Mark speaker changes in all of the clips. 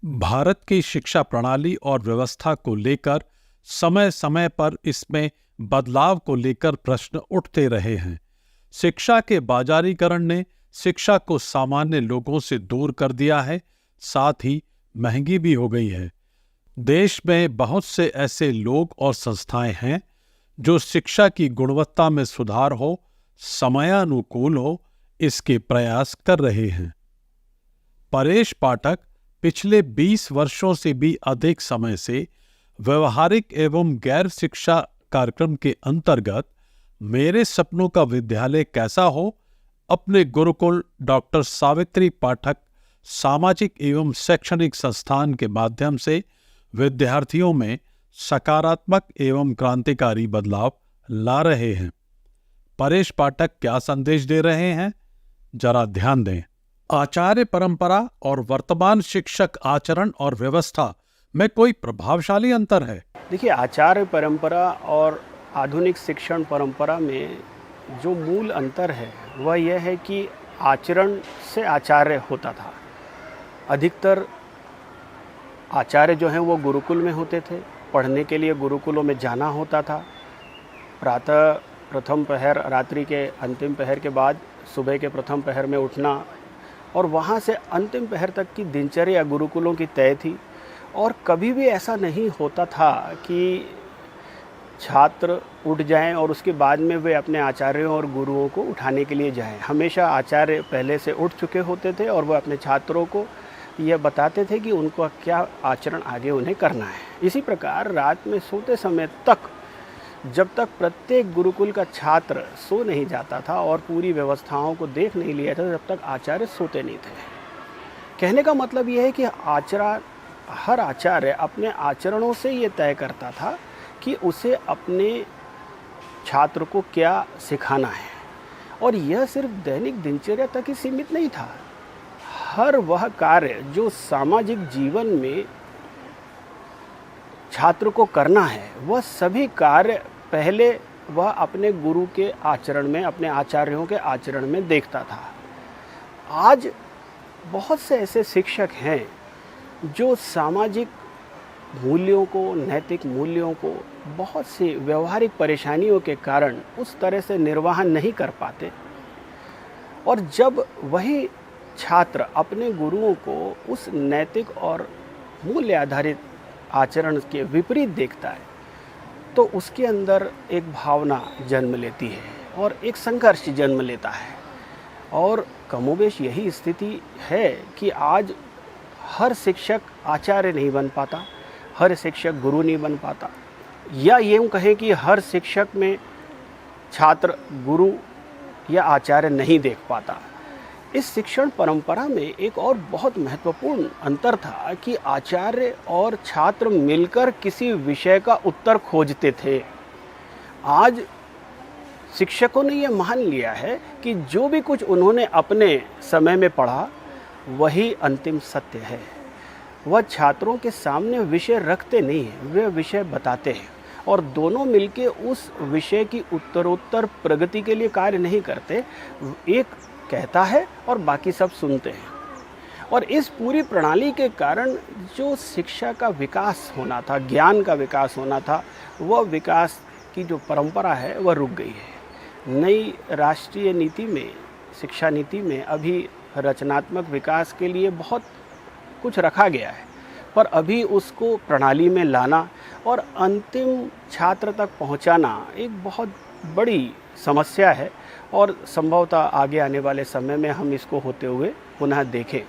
Speaker 1: भारत की शिक्षा प्रणाली और व्यवस्था को लेकर समय समय पर इसमें बदलाव को लेकर प्रश्न उठते रहे हैं। शिक्षा के बाजारीकरण ने शिक्षा को सामान्य लोगों से दूर कर दिया है, साथ ही महंगी भी हो गई है। देश में बहुत से ऐसे लोग और संस्थाएं हैं जो शिक्षा की गुणवत्ता में सुधार हो, समयानुकूल हो, इसके प्रयास कर रहे हैं। परेश पाठक पिछले 20 वर्षों से भी अधिक समय से व्यवहारिक एवं गैर शिक्षा कार्यक्रम के अंतर्गत मेरे सपनों का विद्यालय कैसा हो, अपने गुरुकुल डॉक्टर सावित्री पाठक सामाजिक एवं शैक्षणिक संस्थान के माध्यम से विद्यार्थियों में सकारात्मक एवं क्रांतिकारी बदलाव ला रहे हैं। परेश पाठक क्या संदेश दे रहे हैं, जरा ध्यान दें। आचार्य परंपरा और वर्तमान शिक्षक आचरण और व्यवस्था में कोई प्रभावशाली अंतर है?
Speaker 2: देखिए, आचार्य परंपरा और आधुनिक शिक्षण परंपरा में जो मूल अंतर है वह यह है कि आचरण से आचार्य होता था। अधिकतर आचार्य जो हैं वो गुरुकुल में होते थे, पढ़ने के लिए गुरुकुलों में जाना होता था। प्रातः प्रथम पहर, रात्रि के अंतिम पहर के बाद सुबह के प्रथम पहर में उठना और वहाँ से अंतिम पहर तक की दिनचर्या गुरुकुलों की तय थी। और कभी भी ऐसा नहीं होता था कि छात्र उठ जाएं और उसके बाद में वे अपने आचार्यों और गुरुओं को उठाने के लिए जाएं। हमेशा आचार्य पहले से उठ चुके होते थे और वह अपने छात्रों को यह बताते थे कि उनको क्या आचरण आगे उन्हें करना है। इसी प्रकार रात में सोते समय तक, जब तक प्रत्येक गुरुकुल का छात्र सो नहीं जाता था और पूरी व्यवस्थाओं को देख नहीं लिया था, जब तक आचार्य सोते नहीं थे। कहने का मतलब यह है कि हर आचार्य अपने आचरणों से ये तय करता था कि उसे अपने छात्र को क्या सिखाना है। और यह सिर्फ दैनिक दिनचर्या तक ही सीमित नहीं था। हर वह कार्य जो सामाजिक जीवन में छात्र को करना है, वह सभी कार्य पहले वह अपने गुरु के आचरण में, अपने आचार्यों के आचरण में देखता था। आज बहुत से ऐसे शिक्षक हैं जो सामाजिक मूल्यों को, नैतिक मूल्यों को बहुत सी व्यवहारिक परेशानियों के कारण उस तरह से निर्वाह नहीं कर पाते। और जब वही छात्र अपने गुरुओं को उस नैतिक और मूल्य आधारित आचरण के विपरीत देखता है, तो उसके अंदर एक भावना जन्म लेती है और एक संघर्ष जन्म लेता है। और कमोबेश यही स्थिति है कि आज हर शिक्षक आचार्य नहीं बन पाता, हर शिक्षक गुरु नहीं बन पाता, या यूँ कहें कि हर शिक्षक में छात्र गुरु या आचार्य नहीं देख पाता। इस शिक्षण परंपरा में एक और बहुत महत्वपूर्ण अंतर था कि आचार्य और छात्र मिलकर किसी विषय का उत्तर खोजते थे। आज शिक्षकों ने यह मान लिया है कि जो भी कुछ उन्होंने अपने समय में पढ़ा वही अंतिम सत्य है। वह छात्रों के सामने विषय रखते नहीं हैं, वे विषय बताते हैं और दोनों मिलके उस विषय की उत्तरोत्तर प्रगति के लिए कार्य नहीं करते। एक कहता है और बाकी सब सुनते हैं। और इस पूरी प्रणाली के कारण जो शिक्षा का विकास होना था, ज्ञान का विकास होना था, वह विकास की जो परंपरा है वह रुक गई है। नई राष्ट्रीय नीति में, शिक्षा नीति में अभी रचनात्मक विकास के लिए बहुत कुछ रखा गया है, पर अभी उसको प्रणाली में लाना और अंतिम छात्र तक पहुंचाना एक बहुत बड़ी समस्या है। और संभवतः आगे आने वाले समय में हम इसको होते हुए पुनः देखें।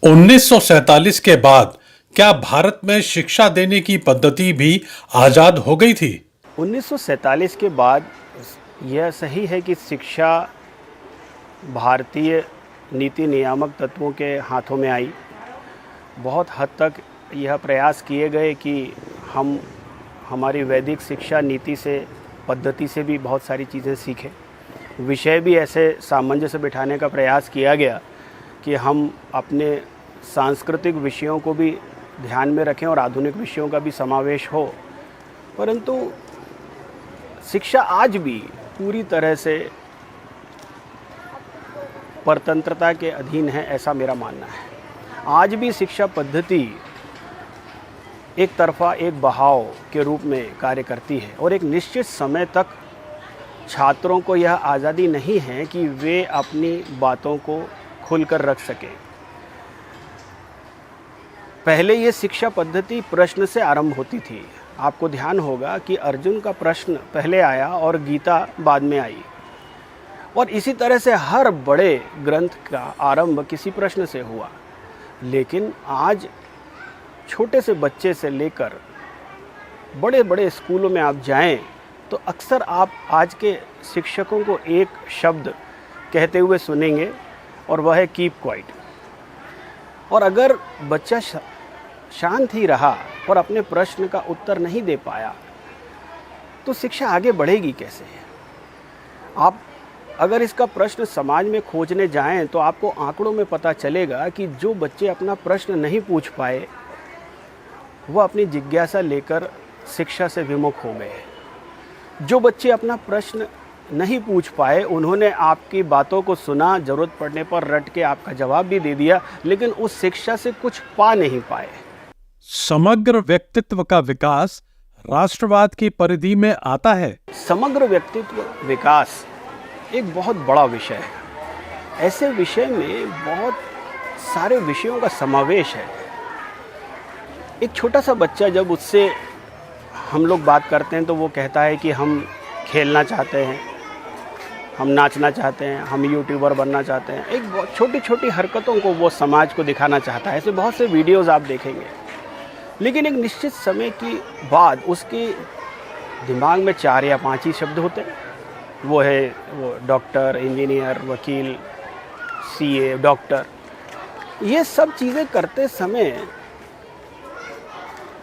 Speaker 1: 1947 के बाद क्या भारत में शिक्षा देने की पद्धति भी आजाद हो गई थी?
Speaker 2: 1947 के बाद यह सही है कि शिक्षा भारतीय नीति नियामक तत्वों के हाथों में आई। बहुत हद तक यह प्रयास किए गए कि हम हमारी वैदिक शिक्षा नीति से, पद्धति से भी बहुत सारी चीज़ें सीखें। विषय भी ऐसे सामंजस्य बिठाने का प्रयास किया गया कि हम अपने सांस्कृतिक विषयों को भी ध्यान में रखें और आधुनिक विषयों का भी समावेश हो। परंतु शिक्षा आज भी पूरी तरह से परतंत्रता के अधीन है, ऐसा मेरा मानना है। आज भी शिक्षा पद्धति एक तरफा एक बहाव के रूप में कार्य करती है और एक निश्चित समय तक छात्रों को यह आज़ादी नहीं है कि वे अपनी बातों को खुलकर रख सकें। पहले ये शिक्षा पद्धति प्रश्न से आरंभ होती थी। आपको ध्यान होगा कि अर्जुन का प्रश्न पहले आया और गीता बाद में आई, और इसी तरह से हर बड़े ग्रंथ का आरंभ किसी प्रश्न से हुआ। लेकिन आज छोटे से बच्चे से लेकर बड़े बड़े स्कूलों में आप जाएं तो अक्सर आप आज के शिक्षकों को एक शब्द कहते हुए सुनेंगे और वह है कीप क्वाइट। और अगर बच्चा शांत ही रहा और अपने प्रश्न का उत्तर नहीं दे पाया तो शिक्षा आगे बढ़ेगी कैसे? आप अगर इसका प्रश्न समाज में खोजने जाएं तो आपको आंकड़ों में पता चलेगा कि जो बच्चे अपना प्रश्न नहीं पूछ पाए वह अपनी जिज्ञासा लेकर शिक्षा से विमुख हो गए। जो बच्चे अपना प्रश्न नहीं पूछ पाए उन्होंने आपकी बातों को सुना, ज़रूरत पड़ने पर रट के आपका जवाब भी दे दिया, लेकिन उस शिक्षा से कुछ पा नहीं पाए।
Speaker 1: समग्र व्यक्तित्व का विकास राष्ट्रवाद की परिधि में आता है।
Speaker 2: समग्र व्यक्तित्व विकास एक बहुत बड़ा विषय है। ऐसे विषय में बहुत सारे विषयों का समावेश है। एक छोटा सा बच्चा जब उससे हम लोग बात करते हैं तो वो कहता है कि हम खेलना चाहते हैं, हम नाचना चाहते हैं, हम यूट्यूबर बनना चाहते हैं। एक बहुत छोटी छोटी हरकतों को वो समाज को दिखाना चाहता है। ऐसे बहुत से वीडियोस आप देखेंगे। लेकिन एक निश्चित समय की बाद उसके दिमाग में 4 या 5 ही शब्द होते हैं। वो डॉक्टर, इंजीनियर, वकील, सीए, डॉक्टर। ये सब चीज़ें करते समय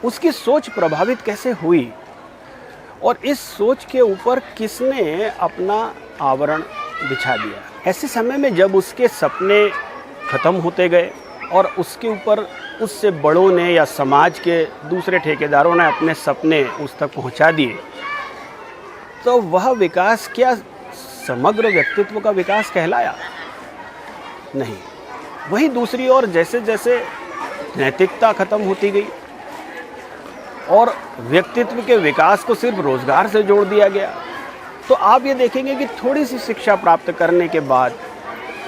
Speaker 2: उसकी सोच प्रभावित कैसे हुई और इस सोच के ऊपर किसने अपना आवरण बिछा दिया? ऐसे समय में जब उसके सपने ख़त्म होते गए और उसके ऊपर उससे बड़ों ने या समाज के दूसरे ठेकेदारों ने अपने सपने उस तक पहुंचा दिए, तो वह विकास क्या समग्र व्यक्तित्व का विकास कहलाया? नहीं। वहीं दूसरी ओर जैसे जैसे नैतिकता ख़त्म होती गई और व्यक्तित्व के विकास को सिर्फ रोज़गार से जोड़ दिया गया, तो आप ये देखेंगे कि थोड़ी सी शिक्षा प्राप्त करने के बाद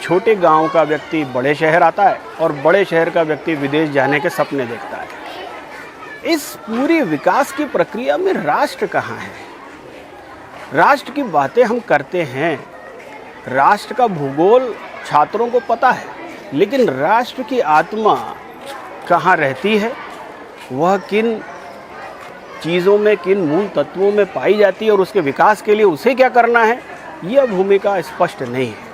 Speaker 2: छोटे गांव का व्यक्ति बड़े शहर आता है और बड़े शहर का व्यक्ति विदेश जाने के सपने देखता है। इस पूरी विकास की प्रक्रिया में राष्ट्र कहाँ है? राष्ट्र की बातें हम करते हैं, राष्ट्र का भूगोल छात्रों को पता है, लेकिन राष्ट्र की आत्मा कहाँ रहती है, वह किन चीज़ों में, किन मूल तत्वों में पाई जाती है और उसके विकास के लिए उसे क्या करना है, यह भूमिका स्पष्ट नहीं है।